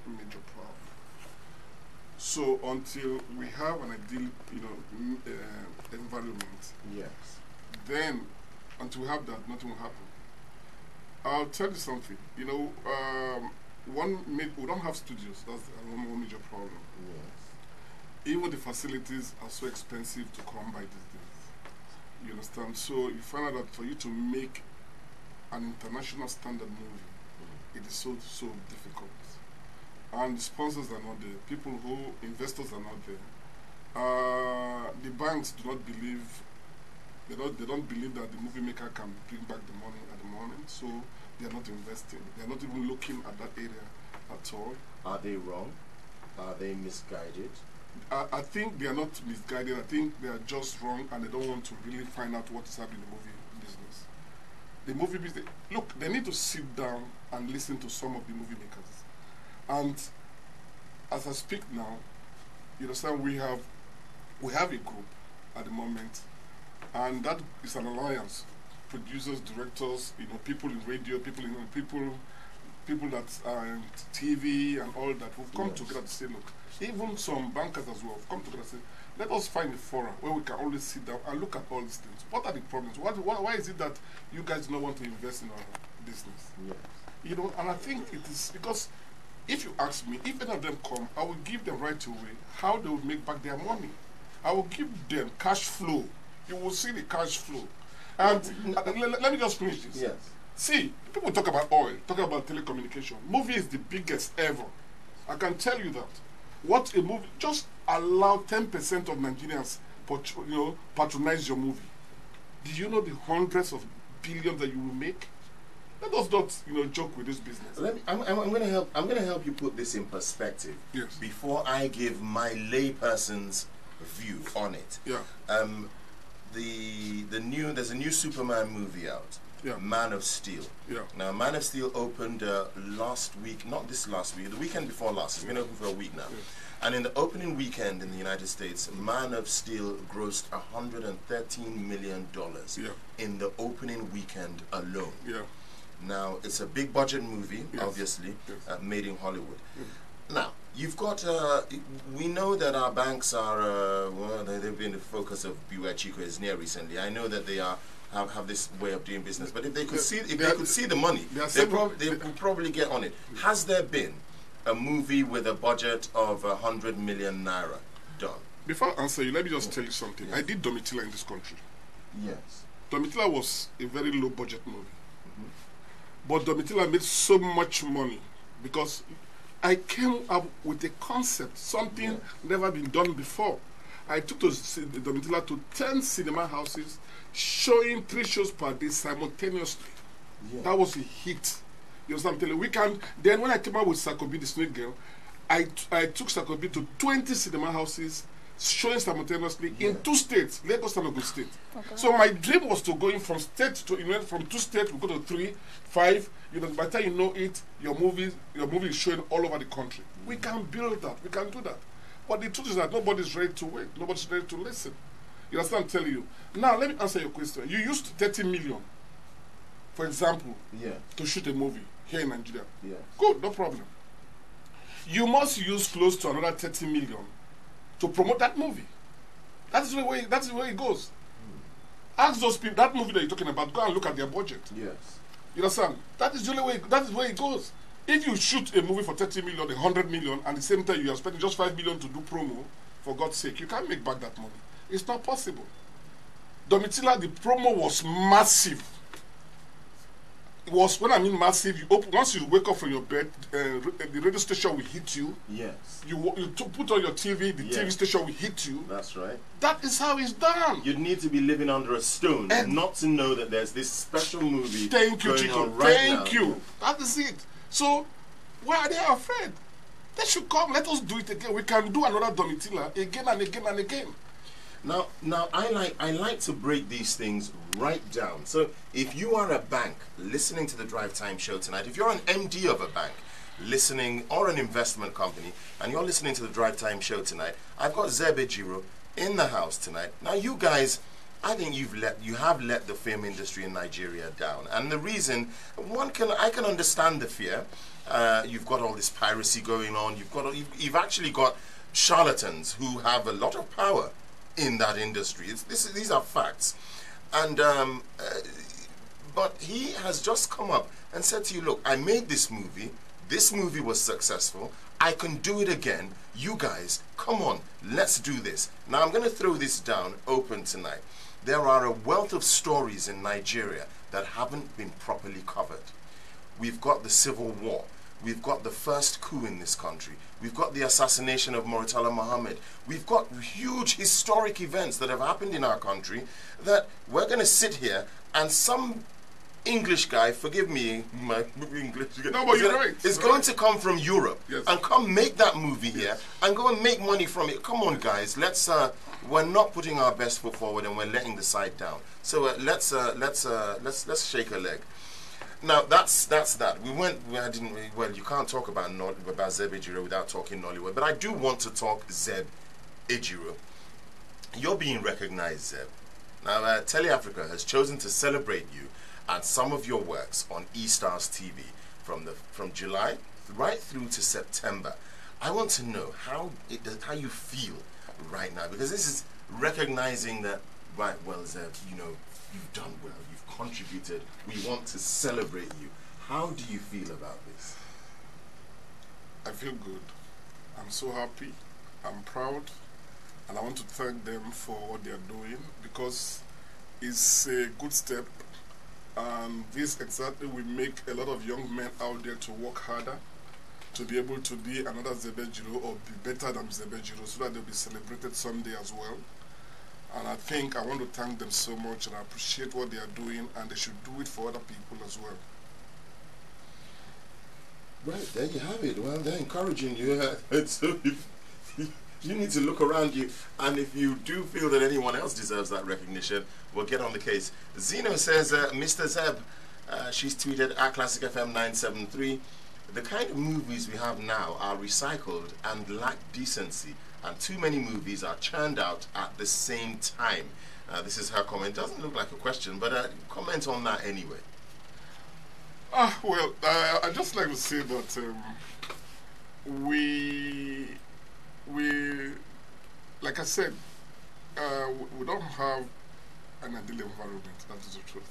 major problem. So until we have an ideal, environment, yes, then until we have that, nothing will happen. I'll tell you something. We don't have studios. That's one major problem. yes, Even the facilities are so expensive to come by these days. You understand? So you find out that for you to make an international standard movie, it is so difficult. And the sponsors are not there. Investors are not there. The banks do not believe. They don't believe that the movie maker can bring back the money at the moment. So they are not investing. They are not even looking at that area at all. Are they wrong? Are they misguided? I think they are not misguided. I think they are just wrong, and they don't want to really find out what is happening in the movie business. The movie business, look, they need to sit down and listen to some of the movie makers. And as I speak now, you understand, we have a group at the moment, and that is an alliance. Producers, directors, people in radio, people that are in TV and all that, who've come yes. together to say, look, even some bankers as well have come together and say, let us find a forum where we can always sit down and look at all these things. What are the problems? Why is it that you guys do not want to invest in our business? Yes. And I think it is because if you ask me, if any of them come, I will give them right away how they will make back their money. I will give them cash flow. You will see the cash flow. And let me just finish this. Yes. See, people talk about oil, talk about telecommunication. Movie is the biggest ever. I can tell you that. What a movie, just allow 10% of Nigerians patronize your movie. Do you know the hundreds of billions that you will make? Let us not joke with this business. I'm going to help you put this in perspective. Yes. Before I give my layperson's view on it. Yeah. There's a new Superman movie out. Yeah. Man of Steel. Yeah. Now, Man of Steel opened last week, not this last week, the weekend before last. It's been open for a week now. Yeah. And in the opening weekend in the United States, Man of Steel grossed $113 million in the opening weekend alone. Yeah. Now, it's a big budget movie, yes. obviously, yes. made in Hollywood. Yes. Now, you've got, we know that our banks are, they've been the focus of Beware Chico is near recently. I know that they have this way of doing business, but if they could see the money, they would probably get on it. Has there been a movie with a budget of 100 million naira done? Before I answer you, let me just tell you something. Yes. I did Domitila in this country. Yes. Domitila was a very low budget movie. But Domitila made so much money because I came up with a concept, something never been done before. I took Domitila to 10 cinema houses, showing 3 shows per day simultaneously. Yeah. That was a hit. You know what I'm telling you? Then when I came out with Sakobi, the Snake Girl, I took Sakobi to 20 cinema houses, showing simultaneously in 2 states, Lagos and Ogun State. Okay. So my dream was to go in from state to, from 2 states, we go to 3, 5. By the time you know it, your movie is showing all over the country. We can build that. We can do that. But the truth is that nobody's ready to wait. Nobody's ready to listen. You understand? I'm telling you. Now, let me answer your question. You used 30 million, for example, to shoot a movie here in Nigeria. Yes. Good, no problem. You must use close to another 30 million to promote that movie. That's the way it goes. Ask those people, that movie that you're talking about, go and look at their budget. Yes. You understand? That is the only way, that is where it goes. If you shoot a movie for 30 million, 100 million, and at the same time you are spending just 5 million to do promo, for God's sake, you can't make back that money. It's not possible. Domitila, the promo was massive. It was, when I mean massive, once you wake up from your bed, the radio station will hit you. Yes. You put on your TV, the TV station will hit you. That's right. That is how it's done. You'd need to be living under a stone and not to know that there's this special movie. Thank you, Chico. Right Thank you. That is it. So, why are they afraid? They should come. Let us do it again. We can do another Domitila again and again and again. Now, I like to break these things right down. So, if you are a bank listening to the Drive Time show tonight, if you're an MD of a bank listening, or an investment company, and you're listening to the Drive Time show tonight, I've got Zeb Ejiro in the house tonight. Now, you guys, I think you have let the film industry in Nigeria down, and the reason I can understand the fear. You've got all this piracy going on. You've actually got charlatans who have a lot of power in that industry. These are facts, and but he has just come up and said to you, look, I made this movie. This movie was successful. I can do it again. You guys, come on, let's do this. Now I'm going to throw this down open tonight. There are a wealth of stories in Nigeria that haven't been properly covered. We've got the Civil War. We've got the first coup in this country. We've got the assassination of Murtala Muhammad. We've got huge historic events that have happened in our country that we're going to sit here and some English guy, forgive me, my English. No, but you're right. It's going to come from Europe, yes, and come make that movie here and go and make money from it. Come on, guys. Let's. We're not putting our best foot forward, and we're letting the side down. So let's shake a leg. Now that's that. Well, you can't talk about Zeb Ejiro without talking Nollywood, but I do want to talk Zeb Ejiro. You're being recognized, Zeb. Now, Tele-Africa has chosen to celebrate you and some of your works on eStars TV from July right through to September. I want to know how you feel right now, because this is recognizing that, right, well, Zeb, you know, you've done well, you've contributed, we want to celebrate you. How do you feel about this? I feel good. I'm so happy. I'm proud. And I want to thank them for what they are doing, because it's a good step. And this exactly will make a lot of young men out there to work harder, to be able to be another Zeb Ejiro or be better than Zeb Ejiro, so that they'll be celebrated someday as well. And I think I want to thank them so much, and I appreciate what they are doing, and they should do it for other people as well. Right, there you have it. Well, they're encouraging you. So you need to look around you, and if you do feel that anyone else deserves that recognition, we'll get on the case. Zeno says, Mr. Zeb, she's tweeted at Classic FM 973, the kind of movies we have now are recycled and lack decency, and too many movies are churned out at the same time. This is her comment. Doesn't look like a question, but comment on that anyway. Well, I'd just like to say that we, like I said, we don't have an ideal environment. That is the truth.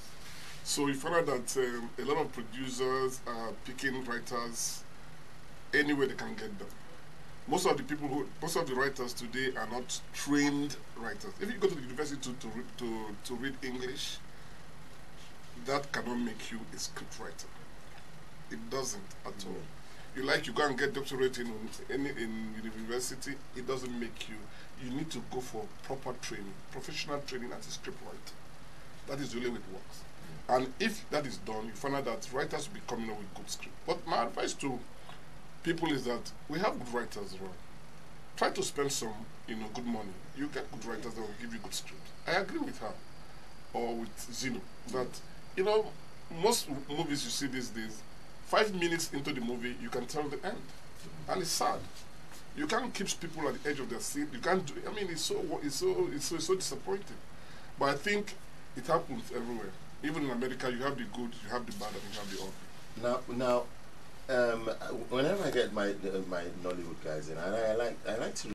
So you find out that a lot of producers are picking writers any way they can get them. Most of the writers today are not trained writers. If you go to the university to read English, that cannot make you a script writer. It doesn't at all. You go and get doctorate in university, it doesn't make you. You need to go for proper training, professional training as a script writer. That is the only way it works. And if that is done, you find out that writers will be coming up with good script. But my advice to people is that we have good writers around. Try to spend some, good money. You get good writers that will give you good script. I agree with her, or with Zeno, that most movies you see these days, 5 minutes into the movie, you can tell the end, and it's sad. You can't keep people at the edge of their seat. You can't do. I mean, it's so disappointing. But I think it happens everywhere. Even in America, you have the good, you have the bad, and you have the ugly. Now, whenever I get my Nollywood guys in, I like to